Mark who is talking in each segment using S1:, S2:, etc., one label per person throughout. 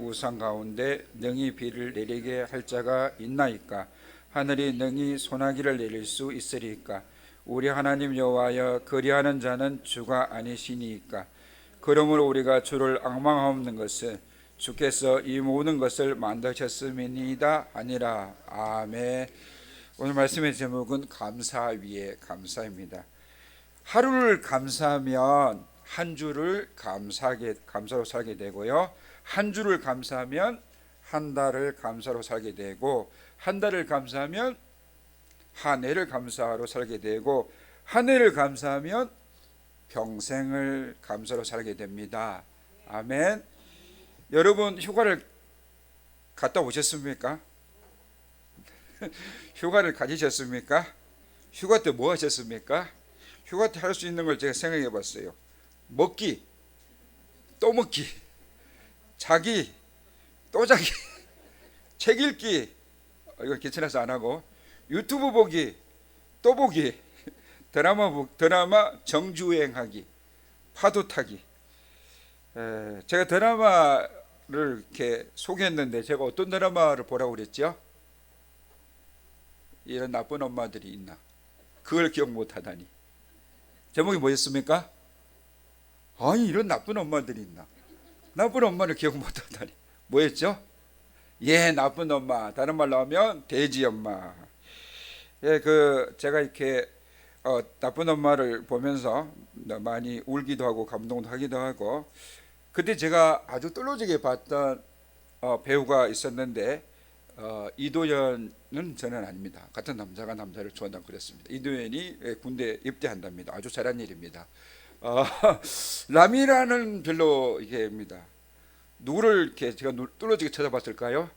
S1: 우상 가운데 능히 비를 내리게 할 자가 있나이까? 하늘이 능히 소나기를 내릴 수 있으리까? 우리 하나님 여호와여, 그리하는 자는 주가 아니시니까? 그러므로 우리가 주를 앙망하옵는 것은 주께서 이 모든 것을 만드셨음이니이다 아니라. 아멘. 오늘 말씀의 제목은 감사 위에 감사입니다. 하루를 감사하면 한 주를 감사로 살게 되고요, 한 주를 감사하면 한 달을 감사로 살게 되고, 한 달을 감사하면 한 해를 감사로 살게 되고, 한 해를 감사하면 평생을 감사로 살게 됩니다. 아멘. 여러분, 휴가를 갔다 오셨습니까? 휴가를 가지셨습니까? 휴가 때 뭐 하셨습니까? 휴가 때 할 수 있는 걸 제가 생각해 봤어요. 먹기, 또 먹기, 자기, 또 자기, 책 읽기, 이거 귀찮아서 안 하고, 유튜브 보기, 또 보기, 드라마 정주행하기, 파도 타기. 제가 드라마를 이렇게 소개했는데, 제가 어떤 드라마를 보라고 그랬죠? 이런 나쁜 엄마들이 있나? 그걸 기억 못하다니. 제목이 뭐였습니까? 아니, 이런 나쁜 엄마들이 있나? 나쁜 엄마를 기억 못하다니. 뭐였죠? 예, 나쁜 엄마. 다른 말로 하면 돼지 엄마. 예, 제가 이렇게 나쁜 엄마를 보면서 많이 울기도 하고 감동도 하기도 하고, 그때 제가 아주 떨어지게 봤던 배우가 있었는데, 이도현은 저는 아닙니다. 같은 남자가 남자를 좋아한다고 그랬습니다. 이도현이 군대 입대한답니다. 아주 잘한 일입니다. 라미라는 별로 이게입니다. 누구를 이렇게 제가 뚫어지게 쳐다봤을까요?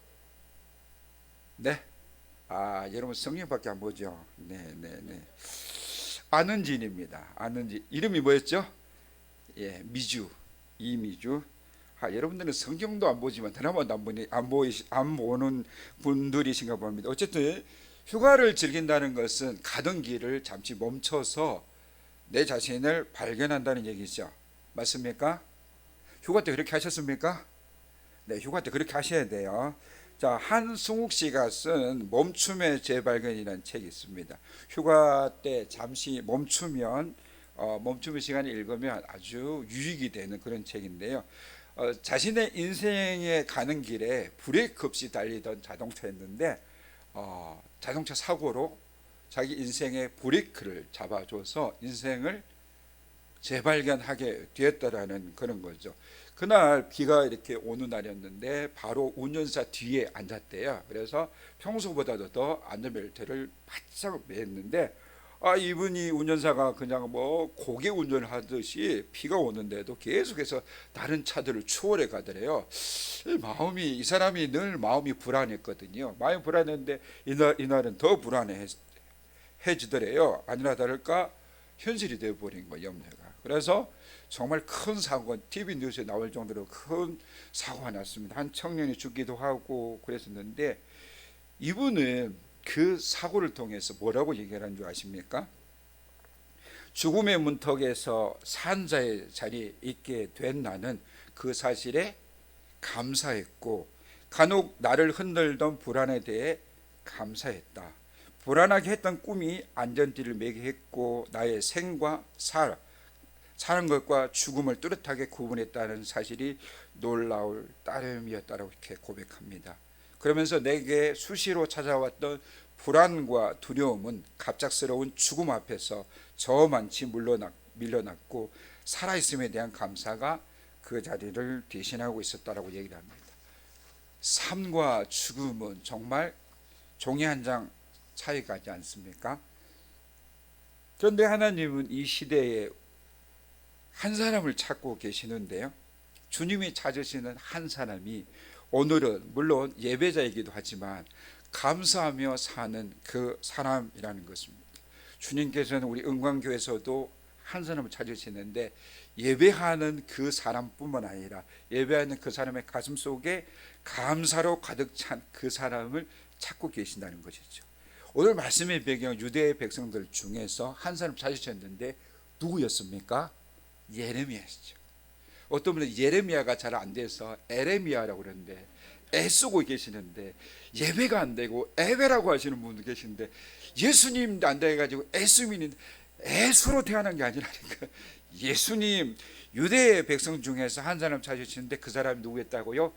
S1: 네. 여러분 성령밖에 안 보죠. 네. 안은진입니다. 안은진. 이름이 뭐였죠? 예, 미주. 이미주. 여러분들은 성경도 안 보지만 드라마도 안 보는 분들이신가 봅니다. 어쨌든 휴가를 즐긴다는 것은 가던 길을 잠시 멈춰서 내 자신을 발견한다는 얘기죠. 맞습니까? 휴가 때 그렇게 하셨습니까? 네, 휴가 때 그렇게 하셔야 돼요. 자, 한승욱 씨가 쓴 멈춤의 재발견이라는 책이 있습니다. 휴가 때 잠시 멈추면 멈춤의 시간을 읽으면 아주 유익이 되는 그런 책인데요. 자신의 인생에 가는 길에 브레이크 없이 달리던 자동차였는데 자동차 사고로 자기 인생의 브레이크를 잡아줘서 인생을 재발견하게 되었다라는 그런 거죠. 그날 비가 이렇게 오는 날이었는데 바로 운전사 뒤에 앉았대요. 그래서 평소보다도 더 안전벨트를 바짝 맸는데, 이분이 운전사가 그냥 뭐 고개 운전을 하듯이 비가 오는데도 계속해서 다른 차들을 추월해 가더래요. 이 사람이 늘 마음이 불안했거든요. 마음이 불안했는데 이날은 더 불안해지더래요. 아니나 다를까 현실이 되어버린 거예요, 염려가. 그래서 정말 큰 사고, TV 뉴스에 나올 정도로 큰 사고가 났습니다. 한 청년이 죽기도 하고 그랬었는데, 이분은 그 사고를 통해서 뭐라고 얘기하는 줄 아십니까? 죽음의 문턱에서 산자의 자리에 있게 된 나는 그 사실에 감사했고, 간혹 나를 흔들던 불안에 대해 감사했다. 불안하게 했던 꿈이 안전띠를 매게 했고, 나의 생과 사는 것과 죽음을 뚜렷하게 구분했다는 사실이 놀라울 따름이었다고 이렇게 고백합니다. 그러면서 내게 수시로 찾아왔던 불안과 두려움은 갑작스러운 죽음 앞에서 저만치 밀려났고, 살아있음에 대한 감사가 그 자리를 대신하고 있었다라고 얘기를 합니다. 삶과 죽음은 정말 종이 한 장 차이가 나지 않습니까? 그런데 하나님은 이 시대에 한 사람을 찾고 계시는데요, 주님이 찾으시는 한 사람이 오늘은 물론 예배자이기도 하지만 감사하며 사는 그 사람이라는 것입니다. 주님께서는 우리 은광교회에서도 한 사람을 찾으시는데, 예배하는 그 사람뿐만 아니라 예배하는 그 사람의 가슴 속에 감사로 가득 찬 그 사람을 찾고 계신다는 것이죠. 오늘 말씀의 배경, 유대의 백성들 중에서 한 사람 찾으셨는데 누구였습니까? 예레미야시죠. 어떤 분은 예레미야가 잘 안 돼서 에레미야라고 그러는데 애쓰고 계시는데 예배가 안 되고 에베라고 하시는 분도 계시는데 예수님도 안 돼가지고 애수민인 애수로 태어난 게 아니라니까. 예수님 유대 백성 중에서 한 사람 찾으시는데 그 사람이 누구였다고요?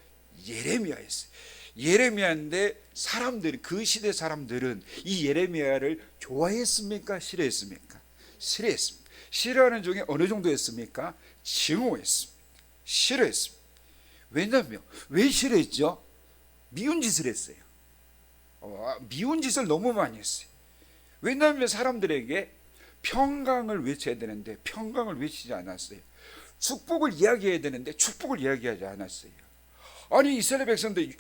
S1: 예레미야였어요. 예레미야인데 사람들이, 그 시대 사람들은 이 예레미야를 좋아했습니까? 싫어했습니까? 싫어했습니다. 싫어하는 중에 어느 정도였습니까? 증오했습니다. 싫어했습니다. 왜냐면 왜 싫어했죠? 미운 짓을 했어요. 미운 짓을 너무 많이 했어요. 왜냐하면 사람들에게 평강을 외쳐야 되는데 평강을 외치지 않았어요. 축복을 이야기해야 되는데 축복을 이야기하지 않았어요. 아니 이스라엘 백성들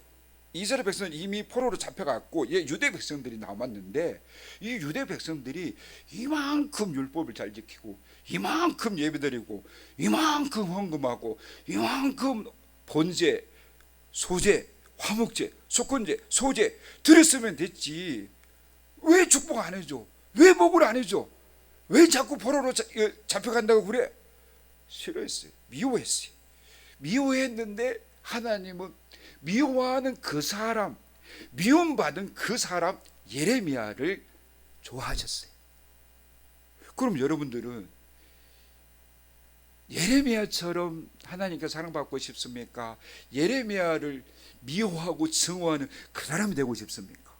S1: 이미 포로로 잡혀갔고 유대 백성들이 남았는데 이 유대 백성들이 이만큼 율법을 잘 지키고 이만큼 예배드리고 이만큼 헌금하고 이만큼 번제, 소제, 화목제, 속건제, 소제 드렸으면 됐지. 왜 축복 안 해줘? 왜 복을 안 해줘? 왜 자꾸 포로로 잡혀간다고 그래? 싫어했어요. 미워했어요. 미워했는데 하나님은 미워하는 그 사람, 미움받은 그 사람 예레미야를 좋아하셨어요. 그럼 여러분들은 예레미야처럼 하나님께 사랑받고 싶습니까? 예레미야를 미워하고 증오하는 그 사람이 되고 싶습니까?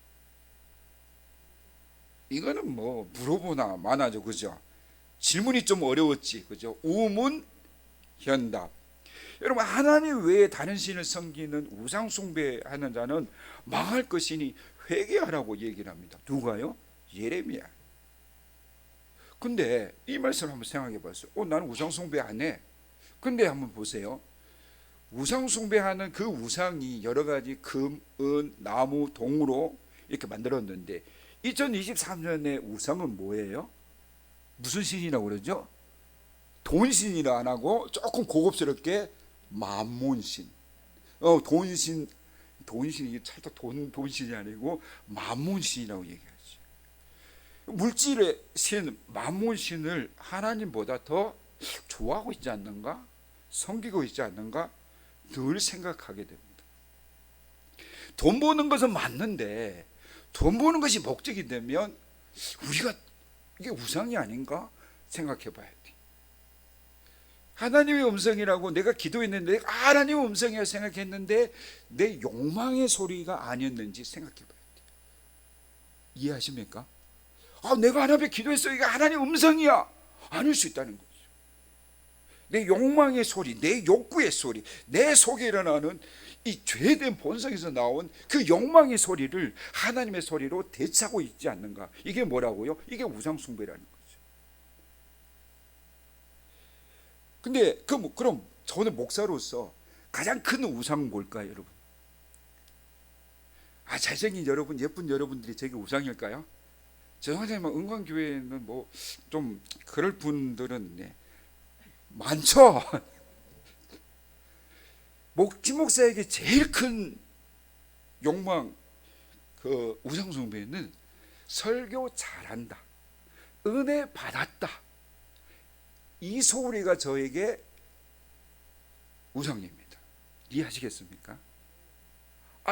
S1: 이거는 뭐 물어보나 마나죠, 그죠? 질문이 좀 어려웠지, 그죠? 우문 현답. 여러분, 하나님 외에 다른 신을 섬기는 우상 숭배하는 자는 망할 것이니 회개하라고 얘기를 합니다. 누가요? 예레미야. 근데 이 말씀을 한번 생각해 봤어요. 나는 우상 숭배 안 해. 근데 한번 보세요. 우상 숭배하는 그 우상이 여러 가지 금, 은, 나무, 동으로 이렇게 만들었는데 2023년의 우상은 뭐예요? 무슨 신이라고 그러죠? 돈신이라 안 하고 조금 고급스럽게 만몬신. 돈신이 살짝 돈신이 아니고 만몬신이라고 얘기하죠. 물질의 신 만몬신을 하나님보다 더 좋아하고 있지 않는가? 섬기고 있지 않는가? 늘 생각하게 됩니다. 돈 버는 것은 맞는데 돈 버는 것이 목적이 되면 우리가 이게 우상이 아닌가 생각해 봐야 돼. 하나님의 음성이라고 내가 기도했는데 하나님의 음성이라고 생각했는데 내 욕망의 소리가 아니었는지 생각해 봐야 돼. 이해하십니까? 내가 하나님 앞에 기도했어. 이게 하나님의 음성이야. 아닐 수 있다는 거죠. 내 욕망의 소리, 내 욕구의 소리, 내 속에 일어나는 이 죄된 본성에서 나온 그 욕망의 소리를 하나님의 소리로 대체하고 있지 않는가. 이게 뭐라고요? 이게 우상 숭배라는 거죠. 근데 그럼 저는 목사로서 가장 큰 우상은 뭘까요, 여러분? 잘생긴 여러분, 예쁜 여러분들이 제게 우상일까요? 죄송하지만 은광교회는 뭐 좀 그럴 분들은 많죠. 목사에게 제일 큰 욕망, 그 우상 숭배는 설교 잘한다, 은혜 받았다, 이 소리가 저에게 우상입니다. 이해하시겠습니까?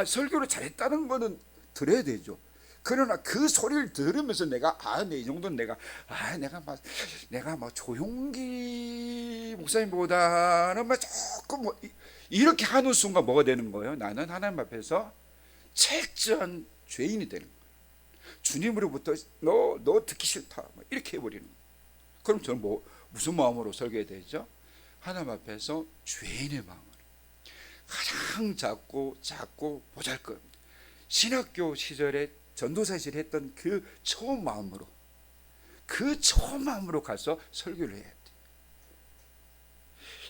S1: 설교를 잘했다는 거는 들어야 되죠. 그러나 그 소리를 들으면서 내가 이 정도는 내가 조용기 목사님보다는 조금 이렇게 하는 순간 뭐가 되는 거예요? 나는 하나님 앞에서 철저한 죄인이 되는 거예요. 주님으로부터 너 듣기 싫다 이렇게 해버리는 거예요. 그럼 저는 무슨 마음으로 설교해야 되죠? 하나님 앞에서 죄인의 마음으로 가장 작고 보잘것 신학교 시절에 전도사실 했던 그 처음 마음으로 가서 설교를 해야 돼.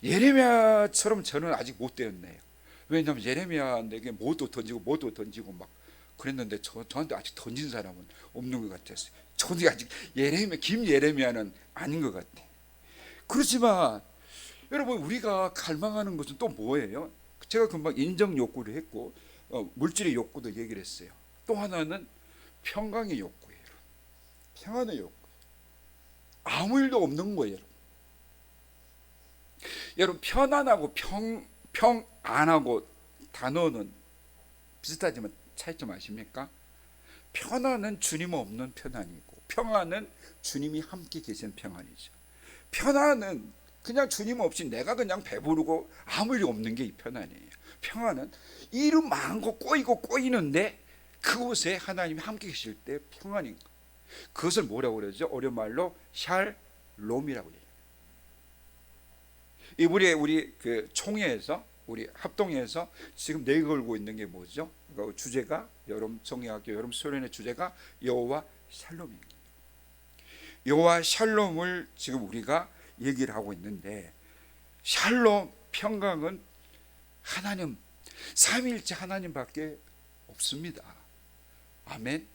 S1: 예레미야처럼 저는 아직 못 되었네요. 왜냐하면 예레미야에게 뭐도 던지고 막 그랬는데 저한테 아직 던진 사람은 없는 것 같았어요. 저도 아직 김 예레미야는 아닌 것 같아. 그렇지만 여러분, 우리가 갈망하는 것은 또 뭐예요? 제가 금방 인정 욕구를 했고 물질의 욕구도 얘기를 했어요. 또 하나는 평강의 욕구예요. 평안의 욕구. 아무 일도 없는 거예요. 여러분 편안하고 평안하고 단어는 비슷하지만 차이점 아십니까? 편안은 주님 없는 편안이고 평안은 주님이 함께 계신 평안이죠. 편안은 그냥 주님 없이 내가 그냥 배부르고 아무 일이 없는 게 이 편안이에요. 평안은 일은 많고 꼬이는데 그곳에 하나님이 함께 계실 때 평안인 거. 그것을 뭐라고 그러죠? 어려운 말로 샬롬이라고 해요. 우리 그 총회에서 우리 합동회에서 지금 내걸고 있는 게 뭐죠? 그 주제가 여름 성경학교 여름 수련의 주제가 여호와 샬롬입니다. 여호와 샬롬을 지금 우리가 얘기를 하고 있는데, 샬롬 평강은 하나님 삼위일체 하나님밖에 없습니다. 아멘.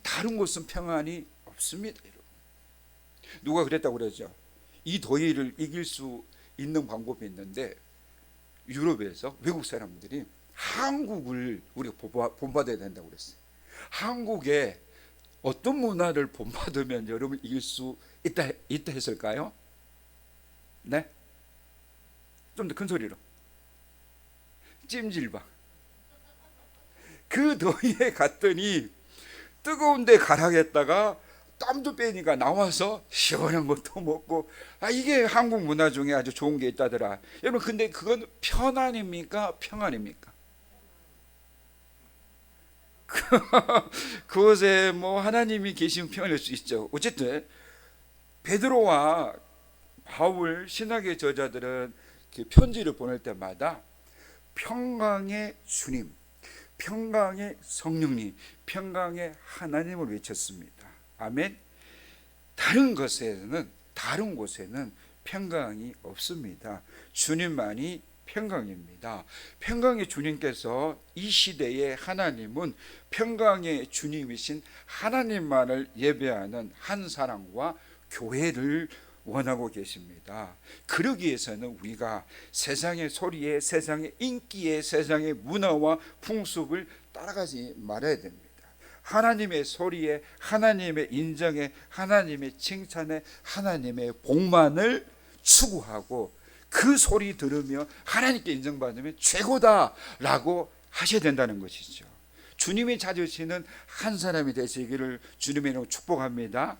S1: 다른 곳은 평안이 없습니다. 누가 그랬다고 그러죠? 이 더위를 이길 수 있는 방법이 있는데, 유럽에서 외국 사람들이 한국을 우리가 본받아야 된다고 그랬어요. 한국에 어떤 문화를 본받으면 여러분 이길 수 있다 했을까요? 네? 좀 더 큰 소리로. 찜질방. 그 더위에 갔더니 뜨거운 데 가라겠다가 땀도 빼니까 나와서 시원한 것도 먹고, 이게 한국 문화 중에 아주 좋은 게 있다더라. 여러분, 근데 그건 편안입니까? 평안입니까? 그곳에 뭐 하나님이 계시면 평안할 수 있죠. 어쨌든 베드로와 바울 신학의 저자들은 그 편지를 보낼 때마다 평강의 주님, 평강의 성령님, 평강의 하나님을 외쳤습니다. 아멘. 다른 곳에는 평강이 없습니다. 주님만이 평강입니다. 평강의 주님께서 이 시대의 하나님은 평강의 주님이신 하나님만을 예배하는 한 사람과 교회를 원하고 계십니다. 그러기 위해서는 우리가 세상의 소리에, 세상의 인기에, 세상의 문화와 풍습을 따라가지 말아야 됩니다. 하나님의 소리에, 하나님의 인정에, 하나님의 칭찬에, 하나님의 복만을 추구하고 그 소리 들으며 하나님께 인정받으면 최고다라고 하셔야 된다는 것이죠. 주님이 찾으시는 한 사람이 되시기를 주님의 이름으로 축복합니다.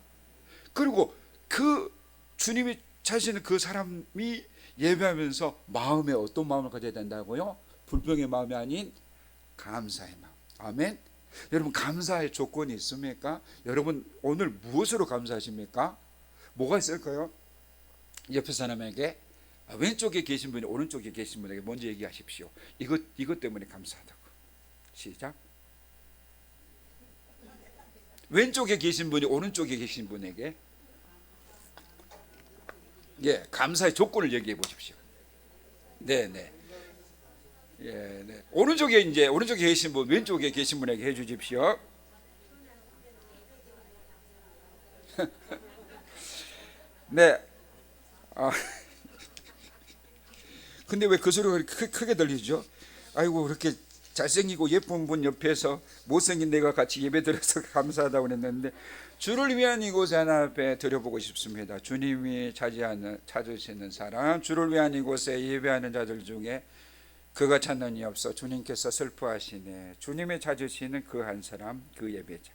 S1: 그리고 그 주님이 찾으시는 그 사람이 예배하면서 마음에 어떤 마음을 가져야 된다고요? 불평의 마음이 아닌 감사의 마음. 아멘. 여러분, 감사의 조건이 있습니까? 여러분, 오늘 무엇으로 감사하십니까? 뭐가 있을까요? 옆에 사람에게, 왼쪽에 계신 분이 오른쪽에 계신 분에게 먼저 얘기하십시오. 이것 때문에 감사하다고. 시작. 왼쪽에 계신 분이 오른쪽에 계신 분에게 감사의 조건을 얘기해 보십시오. 네. 오른쪽에 계신 분, 왼쪽에 계신 분에게 해 주십시오. 네. 근데 왜 그 소리가 크게 들리죠? 아이고, 그렇게 잘생기고 예쁜 분 옆에서 못생긴 내가 같이 예배드려서 감사하다고 했는데, 주를 위한 이곳 하나 앞에 드려보고 싶습니다. 주님이 찾으시는 사람, 주를 위한 이곳에 예배하는 자들 중에 그가 찾는 이 없어 주님께서 슬퍼하시네. 주님이 찾으시는 그 한 사람, 그 예배자.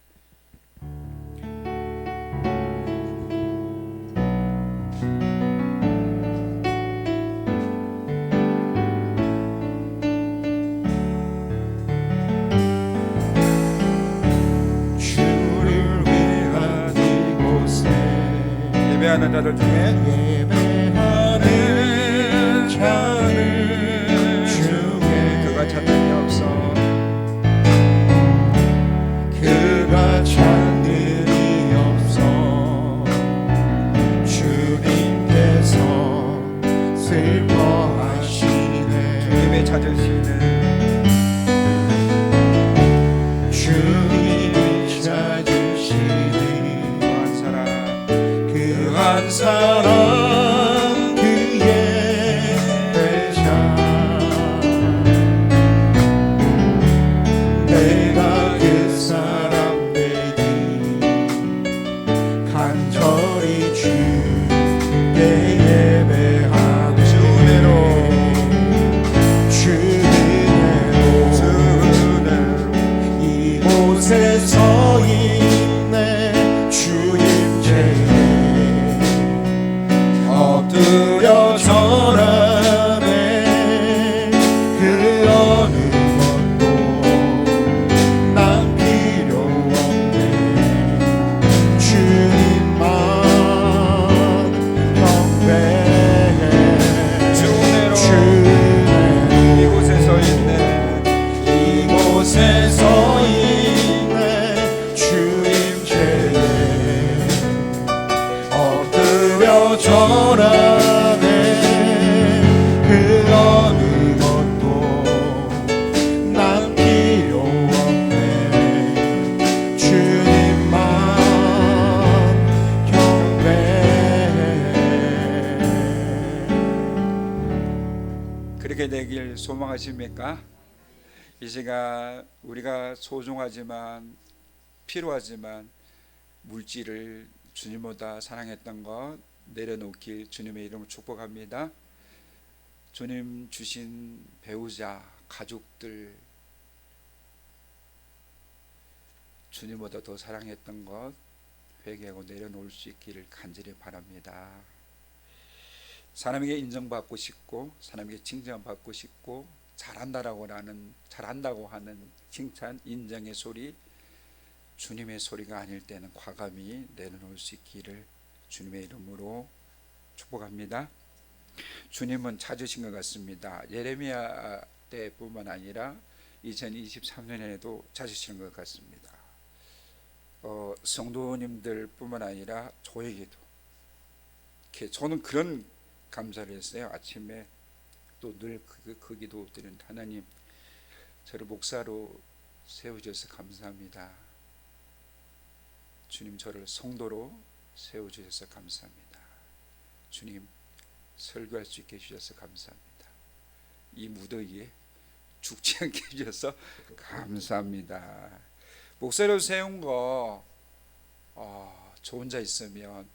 S1: 예배하는 자들 중에 그가 찾는 이 없어.
S2: 그가 찾는 이 없어. 주님께서 슬퍼하시네.
S1: 주님이 찾으시는
S2: 그 한 사람 이곳에 서 있네 주님께 엎드려 절하네 그 어느 것도 난 필요 없네 주님만 경배해
S1: 주 은혜로 이곳에 서 있네
S2: 이곳에 서 있네 주님께 엎드려 절하네 그 어느 것도 난 필요 없네 주님만 경배해
S1: 그렇게 되길 소망하십니까? 이 시간 우리가 소중하지만 필요하지만 물질을 주님보다 사랑했던 것 내려놓길 주님의 이름으로 축복합니다. 주님 주신 배우자, 가족들 주님보다 더 사랑했던 것 회개하고 내려놓을 수 있기를 간절히 바랍니다. 사람에게 인정받고 싶고 사람에게 칭찬받고 싶고 잘한다고 하는 칭찬, 인정의 소리, 주님의 소리가 아닐 때는 과감히 내려놓을 수 있기를 주님의 이름으로 축복합니다. 주님은 찾으신 것 같습니다. 예레미야 때뿐만 아니라 2023년에도 찾으시는 것 같습니다. 성도님들 뿐만 아니라 저에게도 저는 그런 감사를 했어요. 아침에 또 늘 그 기도 드린 하나님 저를 목사로 세워주셔서 감사합니다. 주님 저를 성도로 세워주셔서 감사합니다. 주님 설교할 수 있게 해주셔서 감사합니다. 이 무더위에 죽지 않게 해주셔서 감사합니다. 목사로 세운 거 저 혼자 있으면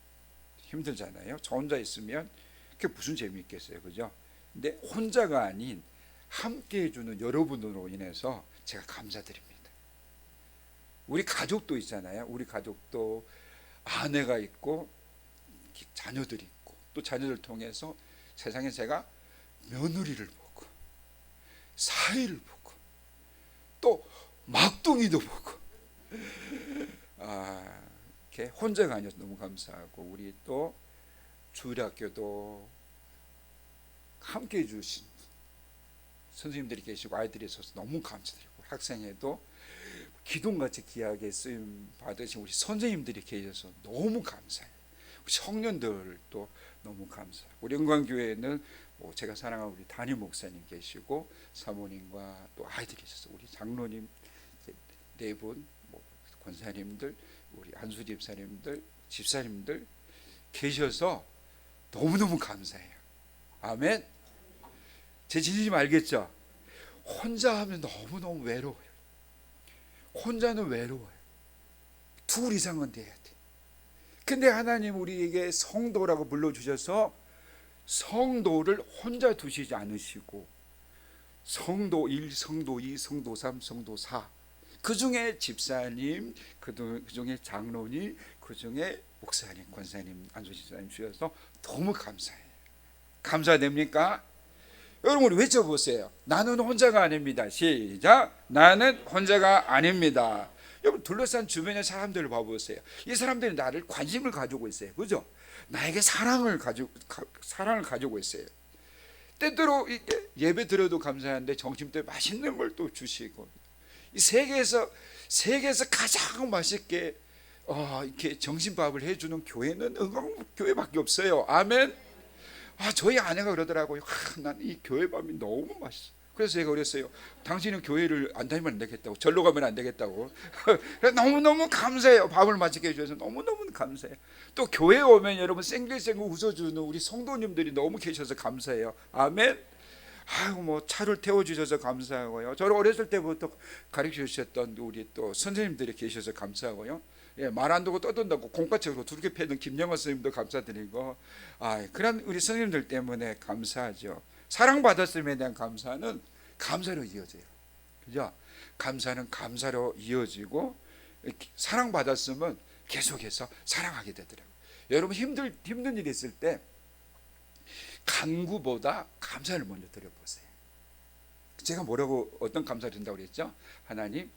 S1: 힘들잖아요. 저 혼자 있으면 그게 무슨 재미있겠어요, 그죠? 근데 혼자가 아닌 함께 해주는 여러분으로 인해서 제가 감사드립니다. 우리 가족도 있잖아요. 우리 가족도 아내가 있고 자녀들이 있고 또 자녀들 통해서 세상에 제가 며느리를 보고 사위를 보고 또 막둥이도 보고 이렇게 혼자가 아니어서 너무 감사하고 우리 또 주일학교도 함께 해주신 선생님들이 계시고 아이들이 있어서 너무 감사드리고 학생회도 기둥같이 귀하게 쓰임 받으신 우리 선생님들이 계셔서 너무 감사해요. 우리 청년들도 너무 감사하고 우리 영광교회는 제가 사랑하는 우리 담임 목사님 계시고 사모님과 또 아이들이 있어서 우리 장로님 네 분, 권사님들, 우리 안수 집사님들, 집사님들 계셔서 너무너무 감사해요. 아멘. 제 진심 알겠죠? 혼자 하면 너무너무 외로워요. 혼자는 외로워요. 둘 이상은 돼야 돼. 근데 하나님 우리에게 성도라고 불러주셔서 성도를 혼자 두시지 않으시고 성도 1, 성도 2, 성도 3, 성도 4 그 중에 집사님, 그 중에 장로님, 그 중에 목사님, 권사님, 안수집사님 주셔서 너무 감사해요. 감사됩니까? 여러분 우리 외쳐보세요. 나는 혼자가 아닙니다. 시작. 나는 혼자가 아닙니다. 여러분 둘러싼 주변의 사람들을 봐보세요. 이 사람들이 나를 관심을 가지고 있어요. 그죠? 나에게 사랑을 가지고 있어요. 때때로 예배 드려도 감사한데 점심때 맛있는 걸 또 주시고 이 세계에서 가장 맛있게 이렇게 정신밥을 해주는 교회는 응원교회밖에 없어요. 아멘. 저희 아내가 그러더라고요. 난 이 교회밥이 너무 맛있어. 그래서 제가 그랬어요. 당신은 교회를 안 다니면 안 되겠다고, 절로 가면 안 되겠다고. 너무너무 감사해요. 밥을 맛있게 해주셔서 너무너무 감사해요. 또 교회 오면 여러분 생글생글 웃어주는 우리 성도님들이 너무 계셔서 감사해요. 아멘. 차를 태워주셔서 감사하고요. 저를 어렸을 때부터 가르쳐 주셨던 우리 또 선생님들이 계셔서 감사하고요. 말 안 듣고 떠든다고 공과책으로 두르게 패는 김영호 선생님도 감사드리고 그런 우리 선생님들 때문에 감사하죠. 사랑받았음에 대한 감사는 감사로 이어져요. 그죠? 감사는 감사로 이어지고 사랑받았으면 계속해서 사랑하게 되더라고요. 여러분 힘든 일이 있을 때 간구보다 감사를 먼저 드려보세요. 제가 뭐라고 어떤 감사를 드린다고 그랬죠? 하나님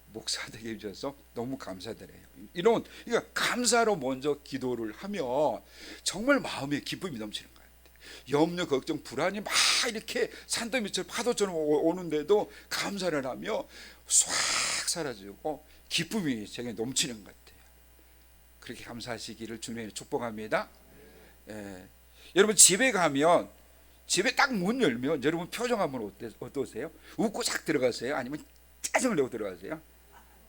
S1: 목사 되게 해주셔서 너무 감사드려요. 이런 그러니까 감사로 먼저 기도를 하면 정말 마음에 기쁨이 넘치는 거예요. 염려, 걱정, 불안이 막 이렇게 산더미처럼 파도처럼 오는데도 감사를 하며 싹 사라지고 기쁨이 제게 넘치는 것 같아요. 그렇게 감사하시기를 주님의 축복합니다. 예. 여러분 집에 가면 집에 딱 문 열면 여러분 표정 한번 어떠세요? 웃고 싹 들어가세요? 아니면 짜증을 내고 들어가세요?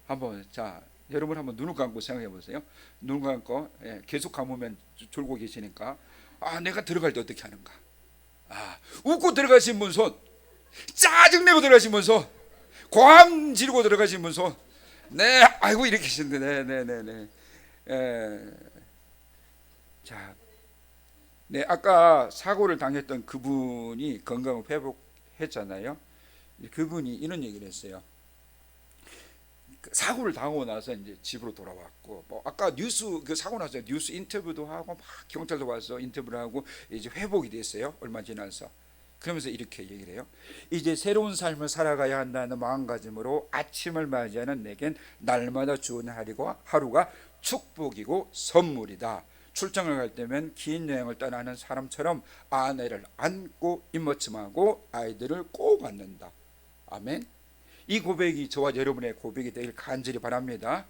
S1: 한번 자 여러분 한번 눈을 감고 생각해 보세요. 눈 감고 계속 감으면 졸고 계시니까 내가 들어갈 때 어떻게 하는가? 웃고 들어가신 분 손, 짜증내고 들어가신 분 손, 고함 지르고 들어가신 분 손. 네, 아이고 이렇게 계신데, 네. 자, 네 아까 사고를 당했던 그분이 건강을 회복했잖아요. 그분이 이런 얘기를 했어요. 사고를 당하고 나서 이제 집으로 돌아왔고, 뭐 아까 뉴스 그 사고 나서 뉴스 인터뷰도 하고 막 경찰도 와서 인터뷰를 하고 이제 회복이 됐어요. 얼마 지나서. 그러면서 이렇게 얘기를 해요. 이제 새로운 삶을 살아가야 한다는 마음가짐으로 아침을 맞이하는 내겐 날마다 주는 하루가 축복이고 선물이다. 출장을 갈 때면 긴 여행을 떠나는 사람처럼 아내를 안고 입맞춤하고 아이들을 꼭 안는다. 아멘. 이 고백이 저와 여러분의 고백이 되길 간절히 바랍니다.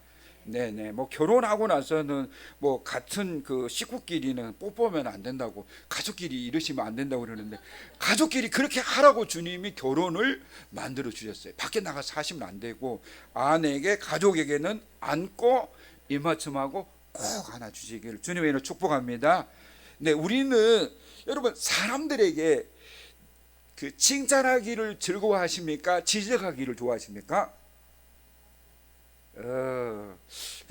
S1: 네네. 뭐 결혼하고 나서는 뭐 같은 그 식구끼리는 뽀뽀하면 안 된다고, 가족끼리 이러시면 안 된다고 그러는데 가족끼리 그렇게 하라고 주님이 결혼을 만들어 주셨어요. 밖에 나가서 하시면 안 되고 아내에게 가족에게는 안고 입맞춤하고 꼭 안아주시기를 주님의 이름으로 축복합니다. 네, 우리는 여러분 사람들에게 그 칭찬하기를 즐거워하십니까? 지적하기를 좋아하십니까?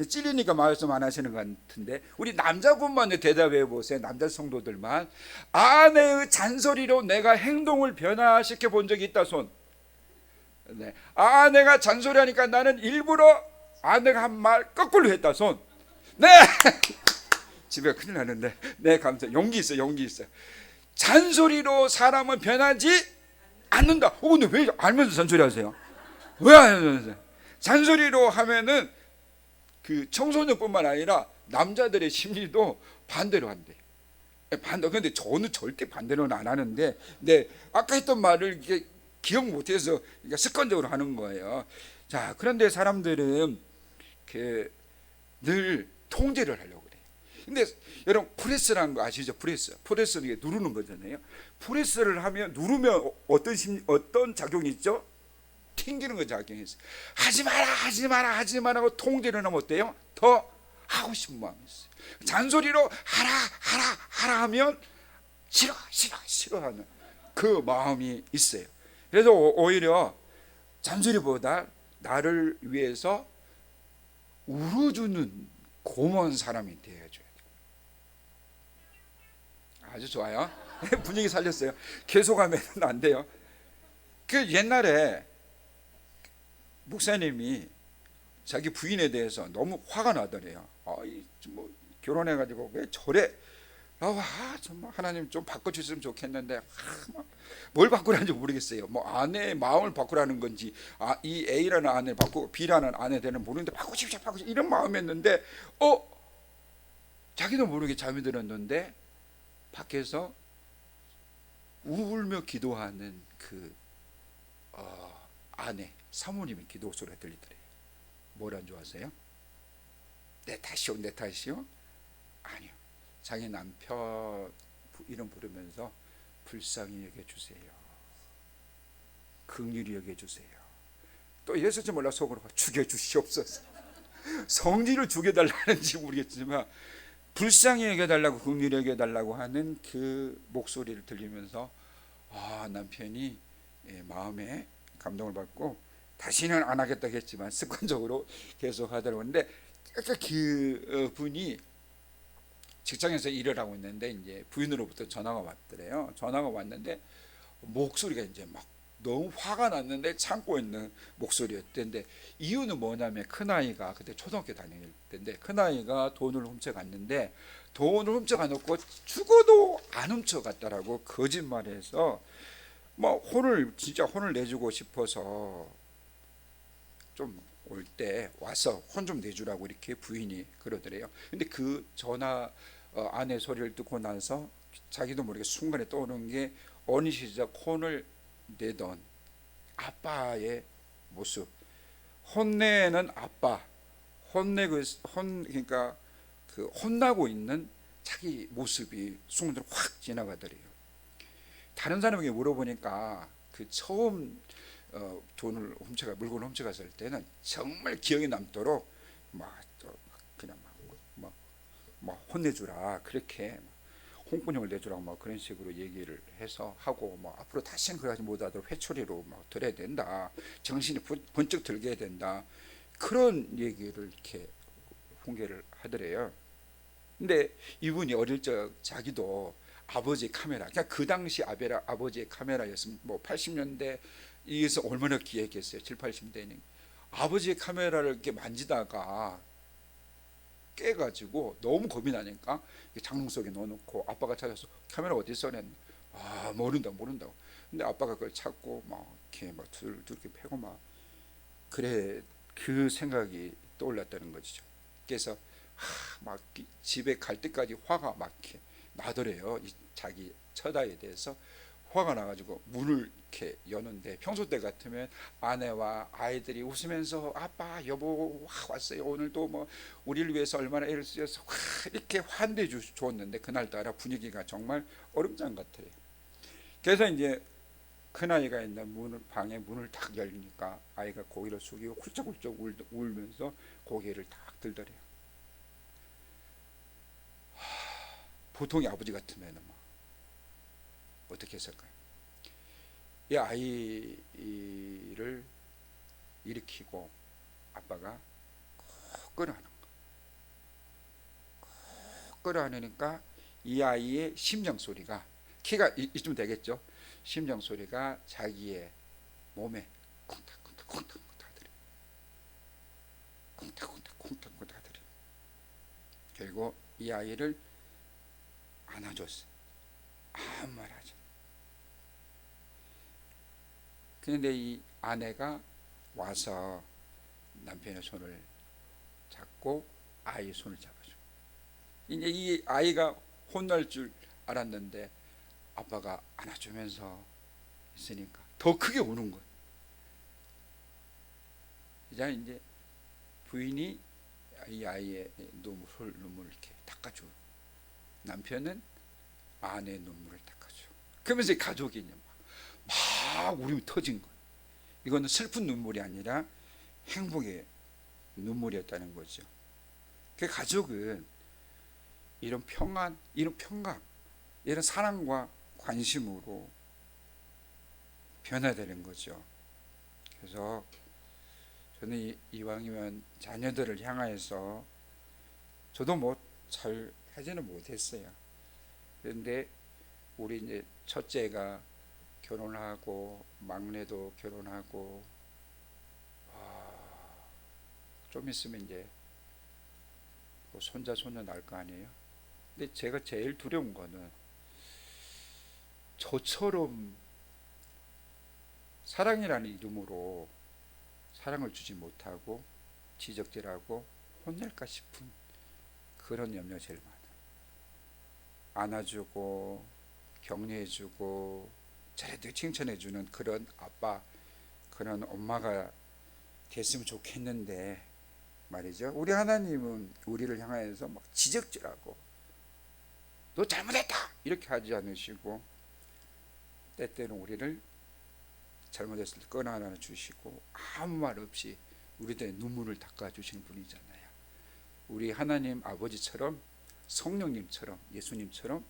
S1: 찔리니까 말씀 안 하시는 것 같은데 우리 남자분만 대답해 보세요. 남자 성도들만. 아내의 잔소리로 내가 행동을 변화시켜 본 적이 있다 손. 네. 아내가 잔소리하니까 나는 일부러 아내가 한 말 거꾸로 했다 손. 네. 집에 큰일 나는데. 네, 감사. 용기 있어. 잔소리로 사람은 변하지 않는다. 근데 왜 알면서 잔소리하세요? 왜 알면서? 잔소리로 하면은 그 청소년뿐만 아니라 남자들의 심리도 반대로 한대. 근데 저는 절대 반대로는 안 하는데, 네, 아까 했던 말을 이게 기억 못해서 습관적으로 하는 거예요. 자, 그런데 사람들은 늘 통제를 하려고 그래요. 근데 여러분 프레스라는 거 아시죠? 프레스는 이게 누르는 거잖아요. 프레스를 하면 누르면 어떤 작용이 있죠? 튕기는 거 작용이 있어요. 하지 마라 하고 통제를 하면 어때요? 더 하고 싶은 마음이 있어요. 잔소리로 하라 하면 싫어하는 그 마음이 있어요. 그래서 오히려 잔소리보다 나를 위해서 울어주는 고마운 사람이 되어줘야 돼요. 아주 좋아요. 분위기 살렸어요. 계속하면 안 돼요. 그 옛날에 목사님이 자기 부인에 대해서 너무 화가 나더래요. 뭐 결혼해가지고 왜 저래? 정말 하나님 좀 바꿔주셨으면 좋겠는데 뭘 바꾸라는지 모르겠어요. 뭐 아내의 마음을 바꾸라는 건지 이 A라는 아내를 바꾸고 B라는 아내 되는 모르는데 바꾸십시오 이런 마음이었는데 자기도 모르게 잠이 들었는데 밖에서 울며 기도하는 그 아내 사모님의 기도 소리가 들리더래요. 뭐란 줄 아세요? 내 탓이요? 아니요. 자기 남편 이름 부르면서 불쌍히 여겨주세요. 긍휼히 여겨주세요. 또 예수지 몰라 속으로 죽여주시옵소서. 성질을 죽여달라는지 모르겠지만 불쌍히 여겨달라고 긍휼히 여겨달라고 하는 그 목소리를 들리면서 남편이 마음에 감동을 받고 다시는 안 하겠다고 했지만 습관적으로 계속 하더라고요. 근데 그 분이 직장에서 일을 하고 있는데 이제 부인으로부터 전화가 왔더래요. 전화가 왔는데 목소리가 이제 막 너무 화가 났는데 참고 있는 목소리였던데, 이유는 뭐냐면 큰아이가 그때 초등학교 다닐 때인데, 큰아이가 돈을 훔쳐갔는데 돈을 훔쳐가놓고 죽어도 안 훔쳐갔다라고 거짓말해서 진짜 혼을 내주고 싶어서 좀 올 때 와서 혼 좀 내주라고 이렇게 부인이 그러더래요. 근데 그 전화 아내 소리를 듣고 나서 자기도 모르게 순간에 떠오르는 게 어린 시절 혼을 내던 아빠의 모습, 혼내는 아빠, 그러니까 그 혼나고 있는 자기 모습이 순간적으로 확 지나가더래요. 다른 사람에게 물어보니까 그 처음 물건을 훔쳐갔을 때는 정말 기억에 남도록 그냥 혼내주라, 그렇게 홍군형을 내주라고 그런 식으로 얘기를 해서 하고, 앞으로 다시는 그러지 못하도록 회초리로 들어야 된다, 정신이 번쩍 들게 해야 된다, 그런 얘기를 이렇게 훈계를 하더래요. 근데 이분이 어릴 적 자기도 아버지의 카메라, 그러니까 그 당시 아버지의 카메라였으면 80년대 이에서 얼마나 기획했어요. 7, 80대니 아버지의 카메라를 이렇게 만지다가 깨가지고 너무 겁이 나니까 장롱 속에 넣어놓고 아빠가 찾아서 카메라 어디 있어? 그랬는데 모른다고. 근데 아빠가 그걸 찾고 이렇게 두들겨 패고 그래, 그 생각이 떠올랐다는 거죠. 그래서 집에 갈 때까지 화가 이렇게 나더래요. 자기 처다에 대해서 화가 나가지고 문을 이렇게 여는데, 평소 때 같으면 아내와 아이들이 웃으면서 아빠 여보 왔어요, 오늘도 우리를 위해서 얼마나 애를 쓰여서 이렇게 환대해 주었는데, 그날따라 분위기가 정말 얼음장 같아요. 그래서 이제 큰아이가 있는 방에 문을 탁 열리니까 아이가 고개를 숙이고 훌쩍훌쩍 울면서 고개를 탁 들더래요. 보통의 아버지 같으면 어떻게 했을까요? 이 아이를 일으키고 아빠가 꼭 끌어안은 거. 꼭 끌어안으니까 이 아이의 심장 소리가, 키가 이쯤 되겠죠? 심장 소리가 자기의 몸에 콩닥콩닥 하더래요. 콩닥콩닥 하더래요. 결국 이 아이를 안아줬어요. 아무 말 하지. 그런데 이 아내가 와서 남편의 손을 잡고 아이의 손을 잡아줘. 이제 이 아이가 혼날 줄 알았는데 아빠가 안아주면서 있으니까 더 크게 우는 거예요. 이제 부인이 이 아이의 눈물을 이렇게 닦아줘. 남편은 아내의 눈물을 닦아줘. 그러면서 가족이 막 울음이 터진 거예요. 이거는 슬픈 눈물이 아니라 행복의 눈물이었다는 거죠. 그 가족은 이런 평안, 이런 평강, 이런 사랑과 관심으로 변화되는 거죠. 그래서 저는 이왕이면 자녀들을 향하여서, 저도 잘 하지는 못했어요. 그런데 우리 이제 첫째가 결혼하고 막내도 결혼하고 좀 있으면 이제 손자 손녀 날 거 아니에요. 근데 제가 제일 두려운 거는 저처럼 사랑이라는 이름으로 사랑을 주지 못하고 지적질하고 혼낼까 싶은 그런 염려가 제일 많아요. 안아주고 격려해주고 잘해도 칭찬해주는 그런 아빠, 그런 엄마가 됐으면 좋겠는데 말이죠. 우리 하나님은 우리를 향하여서 지적질하고 너 잘못했다 이렇게 하지 않으시고, 때때로 우리를 잘못했을 때 꺼내어 주시고 아무 말 없이 우리들의 눈물을 닦아주시는 분이잖아요. 우리 하나님 아버지처럼, 성령님처럼, 예수님처럼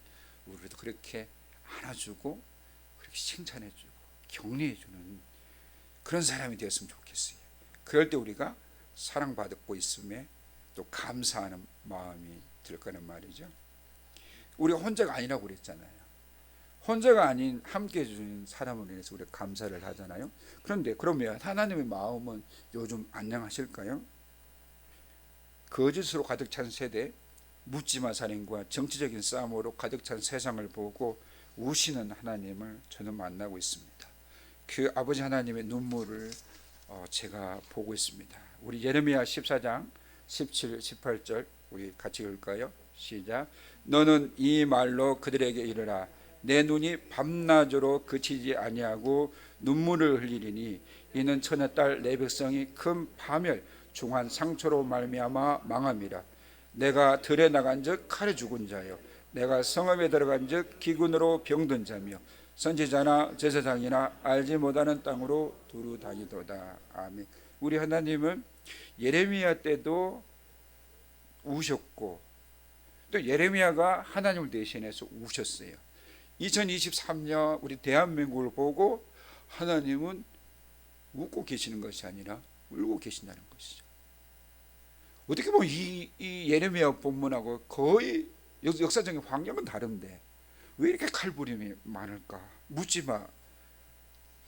S1: 우리도 그렇게 안아주고 그렇게 칭찬해주고 격려해주는 그런 사람이 되었으면 좋겠어요. 그럴 때 우리가 사랑받고 있음에 또 감사하는 마음이 들 거는 말이죠. 우리가 혼자가 아니라고 그랬잖아요. 혼자가 아닌 함께 해주는 사람으로 인해서 우리가 감사를 하잖아요. 그런데 그러면 하나님의 마음은 요즘 안녕하실까요? 거짓으로 가득 찬 세대, 묻지마 살인과 정치적인 싸움으로 가득 찬 세상을 보고 우시는 하나님을 저는 만나고 있습니다. 그 아버지 하나님의 눈물을 제가 보고 있습니다. 우리 예레미야 14장 17, 18절 우리 같이 읽을까요? 시작. 너는 이 말로 그들에게 이르라. 내 눈이 밤낮으로 그치지 아니하고 눈물을 흘리리니 이는 천의 딸 내 백성이 큰 파멸 중한 상처로 말미암아 망함이라. 내가 들에 나간즉 칼에 죽은 자요 내가 성읍에 들어간즉 기근으로 병든 자며 선지자나 제사장이나 알지 못하는 땅으로 두루 다니도다. 아멘. 우리 하나님은 예레미야 때도 우셨고 또 예레미야가 하나님을 대신해서 우셨어요. 2023년 우리 대한민국을 보고 하나님은 웃고 계시는 것이 아니라 울고 계신다는 것이죠. 어떻게 보면 이 예레미야 본문하고 거의 역사적인 환경은 다른데 왜 이렇게 칼부림이 많을까? 묻지마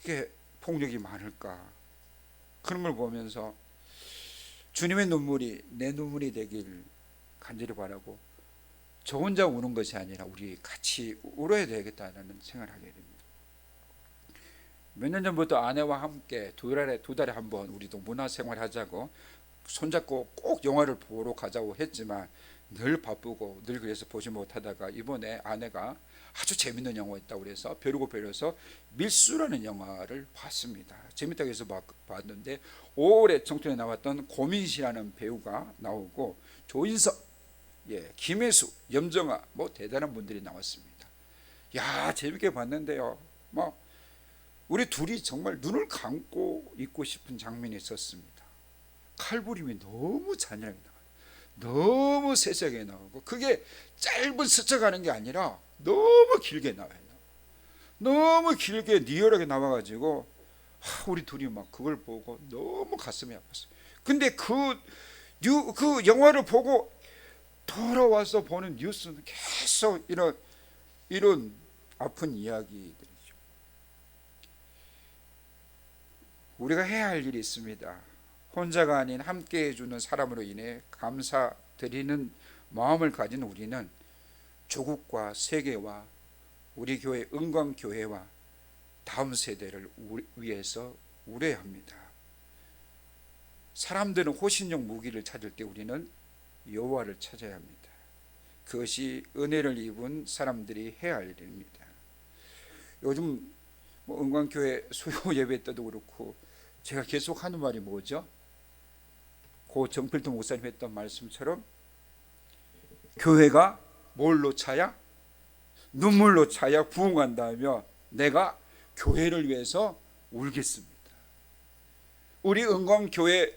S1: 이게 폭력이 많을까? 그런 걸 보면서 주님의 눈물이 내 눈물이 되길 간절히 바라고 저 혼자 우는 것이 아니라 우리 같이 울어야 되겠다는 생각을 하게 됩니다. 몇 년 전부터 아내와 함께 두 달에 한 번 우리도 문화생활 하자고 손잡고 꼭 영화를 보러 가자고 했지만 늘 바쁘고 늘 그래서 보지 못하다가 이번에 아내가 아주 재밌는 영화 있다고 그래서 벼르고 벼려서 밀수라는 영화를 봤습니다. 재밌다고 해서 봤는데 올해 청춘에 나왔던 고민씨라는 배우가 나오고 조인석, 김혜수, 염정아 뭐 대단한 분들이 나왔습니다. 야 재밌게 봤는데요. 뭐 우리 둘이 정말 눈을 감고 있고 싶은 장면이 있었습니다. 칼부림이 너무 잔인하게 나와요. 너무 세세하게 나오고 그게 짧은 스쳐가는 게 아니라 너무 길게 나와요. 너무 길게 리얼하게 나와가지고 우리 둘이 막 그걸 보고 너무 가슴이 아팠어요. 근데 그 영화를 보고 돌아와서 보는 뉴스는 계속 이런 아픈 이야기들이죠. 우리가 해야 할 일이 있습니다. 혼자가 아닌 함께 해주는 사람으로 인해 감사드리는 마음을 가진 우리는 조국과 세계와 우리 교회 은광교회와 다음 세대를 위해서 울어야 합니다. 사람들은 호신용 무기를 찾을 때 우리는 여호와를 찾아야 합니다. 그것이 은혜를 입은 사람들이 해야 할 일입니다. 요즘 은광교회 수요 예배 때도 그렇고 제가 계속 하는 말이 뭐죠? 고 정필도 목사님 했던 말씀처럼 교회가 뭘로 차야? 눈물로 차야 부흥한다며 내가 교회를 위해서 울겠습니다. 우리 은광교회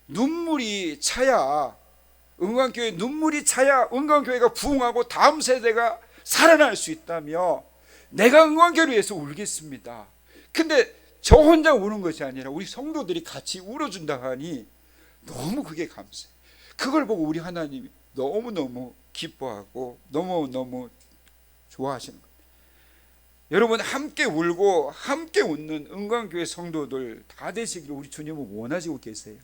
S1: 눈물이 차야 은광교회가 부흥하고 다음 세대가 살아날 수 있다며 내가 은광교회를 위해서 울겠습니다. 근데 저 혼자 우는 것이 아니라 우리 성도들이 같이 울어준다 하니 너무 그게 감사해요. 그걸 보고 우리 하나님이 너무너무 기뻐하고 너무너무 좋아하시는 겁니다. 여러분 함께 울고 함께 웃는 은광교회 성도들 다 되시기를 우리 주님은 원하시고 계세요.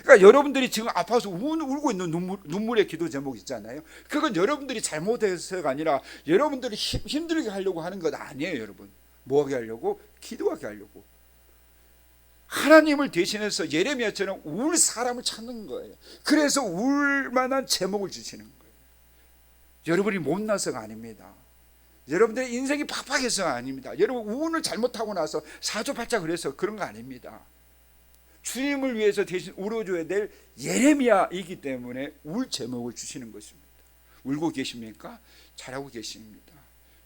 S1: 그러니까 여러분들이 지금 아파서 울고 있는 눈물의 기도 제목 있잖아요. 그건 여러분들이 잘못해서가 아니라 여러분들이 힘들게 하려고 하는 것 아니에요. 여러분 뭐하게 하려고? 기도하게 하려고. 하나님을 대신해서 예레미야처럼 울 사람을 찾는 거예요. 그래서 울 만한 제목을 주시는 거예요. 여러분이 못나서가 아닙니다. 여러분들의 인생이 팍팍해서가 아닙니다. 여러분 운을 잘못하고 나서 사조팔자 그래서 그런 거 아닙니다. 주님을 위해서 대신 울어줘야 될 예레미야이기 때문에 울 제목을 주시는 것입니다. 울고 계십니까? 잘하고 계십니다.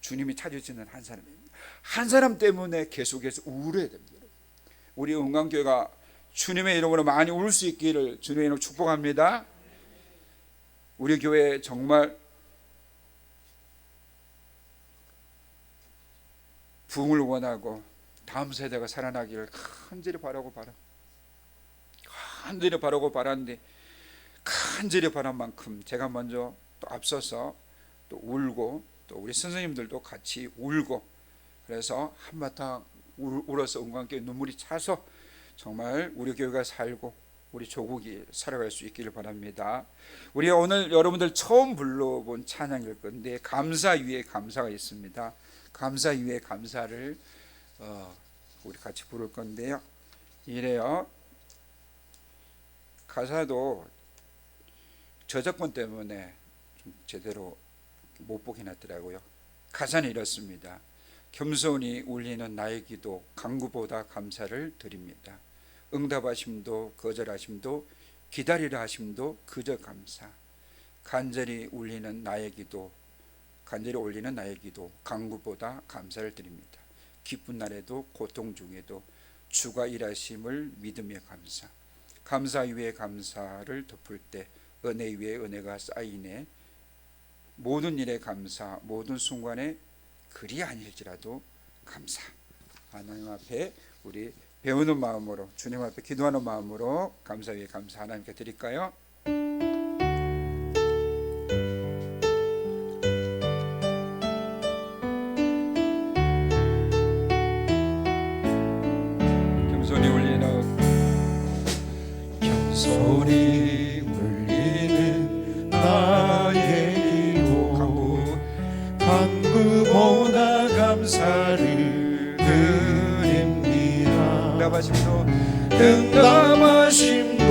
S1: 주님이 찾으시는 한 사람입니다. 한 사람 때문에 계속해서 울어야 됩니다. 우리 은광교회가 주님의 이름으로 많이 울 수 있기를 주님의 이름으로 축복합니다. 우리 교회 정말 부흥을 원하고 다음 세대가 살아나기를 간절히 바라는데 간절히 바란 만큼 제가 먼저 또 앞서서 또 울고 또 우리 선생님들도 같이 울고, 그래서 한바탕 울어서 은광교회 눈물이 차서 정말 우리 교회가 살고 우리 조국이 살아갈 수 있기를 바랍니다. 우리가 오늘 여러분들 처음 불러본 찬양일 건데 감사 위에 감사가 있습니다. 감사 위에 감사를 우리 같이 부를 건데요. 이래요. 가사도 저작권 때문에 좀 제대로 못 보게 났더라고요. 가사는 이렇습니다. 겸손히 울리는 나의 기도 간구보다 감사를 드립니다. 응답하심도 거절하심도 기다리라 하심도 그저 감사. 간절히 울리는 나의 기도 간구보다 감사를 드립니다. 기쁜 날에도 고통 중에도 주가 일하심을 믿으며 감사. 감사 위에 감사를 덮을 때 은혜 위에 은혜가 쌓이네. 모든 일에 감사, 모든 순간에 그리 아닐지라도 감사. 하나님 앞에 우리 배우는 마음으로, 주님 앞에 기도하는 마음으로 감사 위에 감사 하나님께 드릴까요? 겸손히 울리는
S2: 나의 기도 간구보다 감사를 드립니다. 응답하심도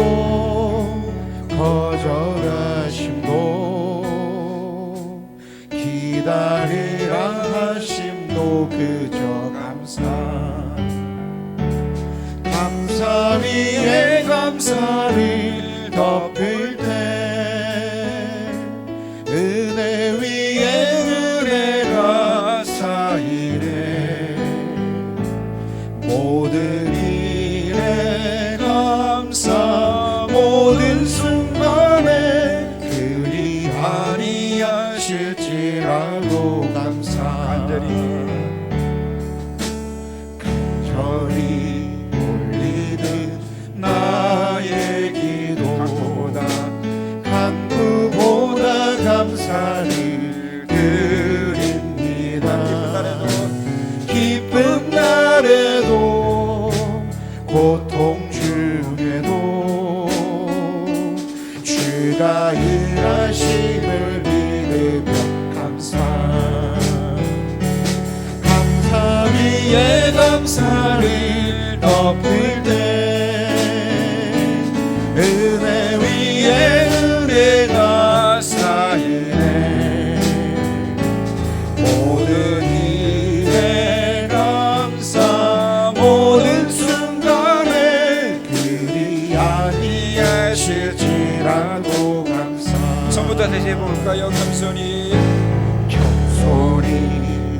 S2: 거절하심도 기다리라 하심도 그저 감사. 감사 위에 감사를 덮을 때 은혜 위에 은혜가 쌓이네. 모든 일에 감사, 모든 순간에 그리 아니하실지라도 감사. 간절히 울리는 나의 기도 간구보다 감사를 드립니다. 기쁜 날에도 고통 중에도 주가 일하심을 믿으며 감사. 감사 위에 감사를 덮을 때 은혜 위에 은혜가 쌓이네. 모든 일에 감사, 모든 순간에 그리 아니하실지라도 감사.
S1: 처음부터 다시 해볼까요? 겸손히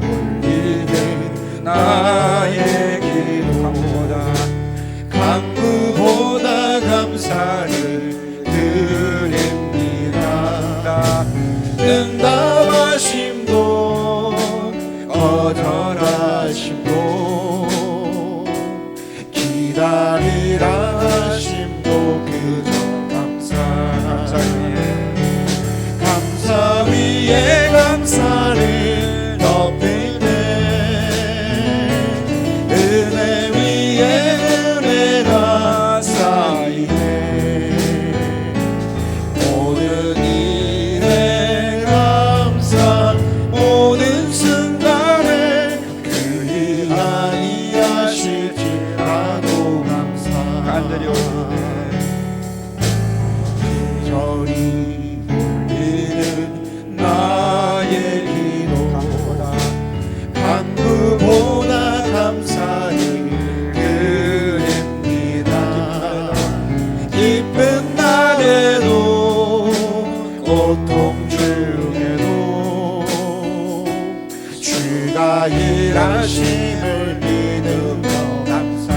S2: 울리는 나의 기도 간구보다 감사를 드립니다. 응답하심도 거절하심도 기다리라 하심도 그저 감사. 감사 위에 감사를 덮을 때 은혜 위에 은혜가 쌓이네. 모든 일에 감사, 모든 순간에 그리 아니하실지라도 감사.
S1: 간절히
S2: 울리는 나의 기도 간구보다 감사를 드립니다. 기쁜 날에도 고통 중에도 주가 일하심을 믿으며 감사.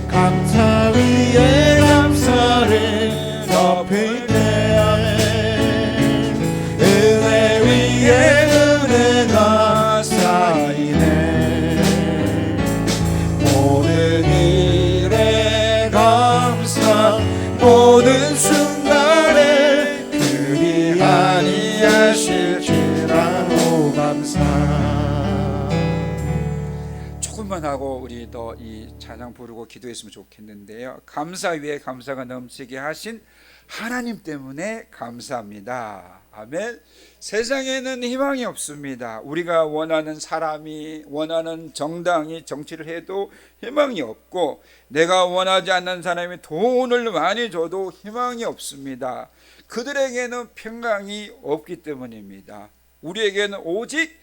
S2: 감사 위에 감사를 덮을 때 은혜 위에 은혜가 쌓이네. 모든 일에 감사, 모든 순간에 그리 아니하실지
S1: 하고 우리도 이 찬양 부르고 기도했으면 좋겠는데요. 감사 위에 감사가 넘치게 하신 하나님 때문에 감사합니다. 아멘. 세상에는 희망이 없습니다. 우리가 원하는 사람이, 원하는 정당이 정치를 해도 희망이 없고, 내가 원하지 않는 사람이 돈을 많이 줘도 희망이 없습니다. 그들에게는 평강이 없기 때문입니다. 우리에게는 오직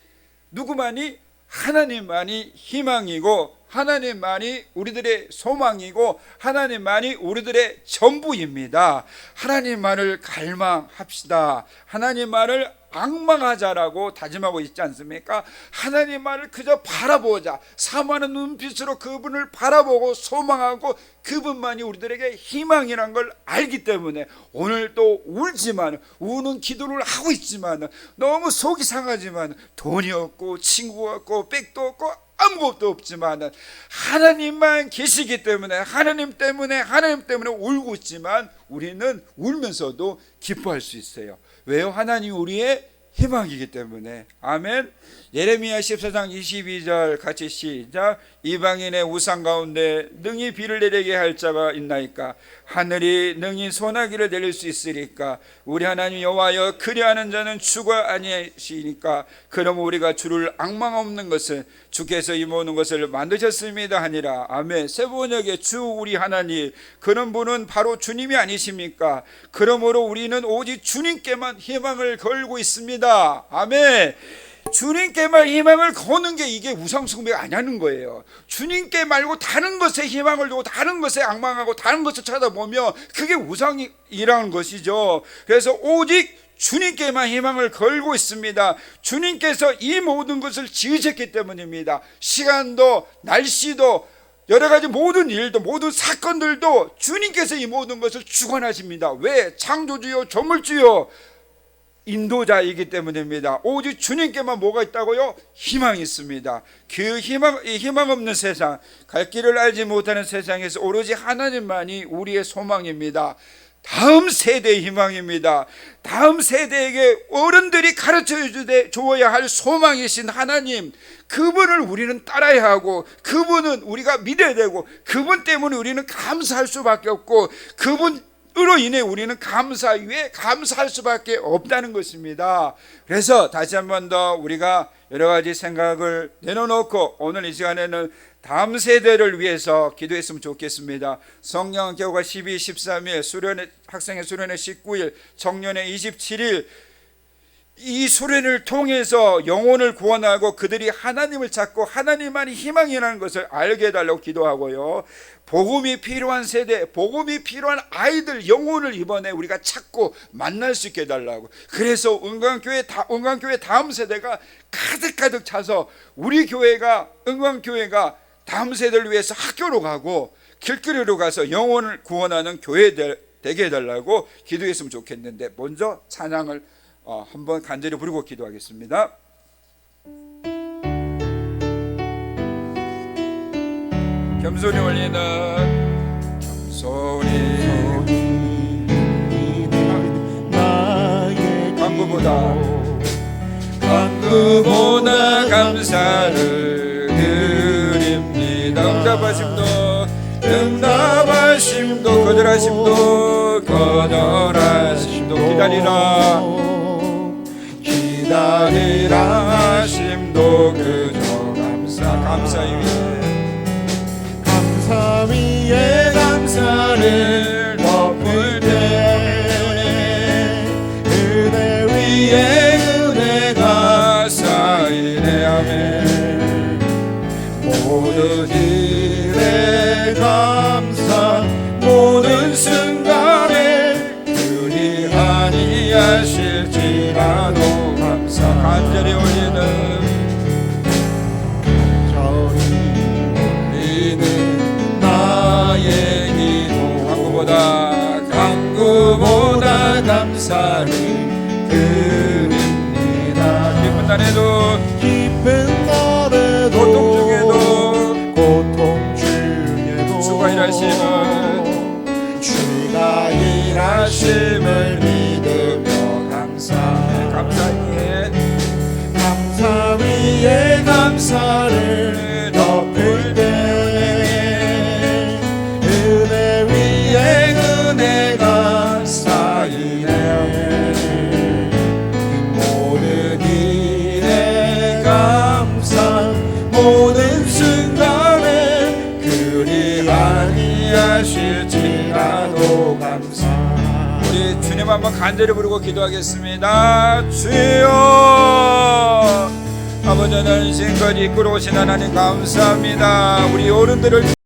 S1: 누구만이? 하나님만이 희망이고, 하나님만이 우리들의 소망이고, 하나님만이 우리들의 전부입니다. 하나님만을 갈망합시다. 하나님만을 앙망하자라고 다짐하고 있지 않습니까? 하나님만을 그저 바라보자. 사모하는 눈빛으로 그분을 바라보고 소망하고, 그분만이 우리들에게 희망이란 걸 알기 때문에 오늘도 울지만, 우는 기도를 하고 있지만, 너무 속이 상하지만, 돈이 없고 친구가 없고 백도 없고 아무것도 없지만 하나님만 계시기 때문에, 하나님 때문에 울고 있지만 우리는 울면서도 기뻐할 수 있어요. 왜요? 하나님 우리의 희망이기 때문에. 아멘. 예레미야 14장 22절 같이 시작. 이방인의 우상 가운데 능히 비를 내리게 할 자가 있나이까? 하늘이 능히 소나기를 내릴 수 있으리까? 우리 하나님 여호와여, 그리하는 자는 주가 아니시니까. 그럼 우리가 주를 앙망 없는 것을, 주께서 이 모든 것을 만드셨습니다 하니라. 아멘. 세번역에 주 우리 하나님, 그런 분은 바로 주님이 아니십니까? 그러므로 우리는 오직 주님께만 희망을 걸고 있습니다. 아멘. 주님께만 희망을 거는 게 이게 우상숭배가 아니라는 거예요. 주님께 말고 다른 것에 희망을 두고 다른 것에 앙망하고 다른 것을 찾아보면 그게 우상이라는 것이죠. 그래서 오직 주님께만 희망을 걸고 있습니다. 주님께서 이 모든 것을 지으셨기 때문입니다. 시간도 날씨도 여러 가지 모든 일도, 모든 사건들도 주님께서 이 모든 것을 주관하십니다. 왜? 창조주요 조물주요 인도자이기 때문입니다. 오직 주님께만 뭐가 있다고요? 희망이 있습니다. 그 희망 없는 세상, 갈 길을 알지 못하는 세상에서 오로지 하나님만이 우리의 소망입니다. 다음 세대의 희망입니다. 다음 세대에게 어른들이 가르쳐 주어야 할 소망이신 하나님, 그분을 우리는 따라야 하고, 그분은 우리가 믿어야 되고, 그분 때문에 우리는 감사할 수밖에 없고, 그분으로 인해 우리는 감사 위에 감사할 수밖에 없다는 것입니다. 그래서 다시 한 번 더 우리가 여러 가지 생각을 내려놓고 오늘 이 시간에는 다음 세대를 위해서 기도했으면 좋겠습니다. 성령 교우가 12, 13일, 학생의 수련회 19일, 청년회 27일, 이 수련을 통해서 영혼을 구원하고 그들이 하나님을 찾고 하나님만이 희망이라는 것을 알게 해달라고 기도하고요. 복음이 필요한 세대, 복음이 필요한 아이들 영혼을 이번에 우리가 찾고 만날 수 있게 해달라고. 그래서 은광교회 다음 세대가 가득 차서 우리 교회가, 은광교회가 다음 세대를 위해서 학교로 가고 길거리로 가서 영혼을 구원하는 교회 되게 해달라고 기도했으면 좋겠는데, 먼저 찬양을 한번 간절히 부르고 기도하겠습니다. 겸손히 올리는 나의 강구보다 감사를 드립니다. 응답하심도 거절하심도 기다리라 하심도 그저 감사 위에 감사를 덮을 때 은혜 위에 은혜가 쌓이네. 아멘. 모든 일에 감사, 모든 순간에 그리하니 하실지라도 간절히 올리는 나의 기도, 강구보다 감사를 드립니다. 기쁜 날에도 고통 중에도 주가 일하심을 믿으며 감사 위에 감사를 덮을 때
S2: 아니하실지라도 감사.
S1: 우리 주님 한번 간절히 부르고 기도하겠습니다. 주여, 아버지 하나님 지금까지 이끌어 오신 하나님 감사합니다. 우리 어른들을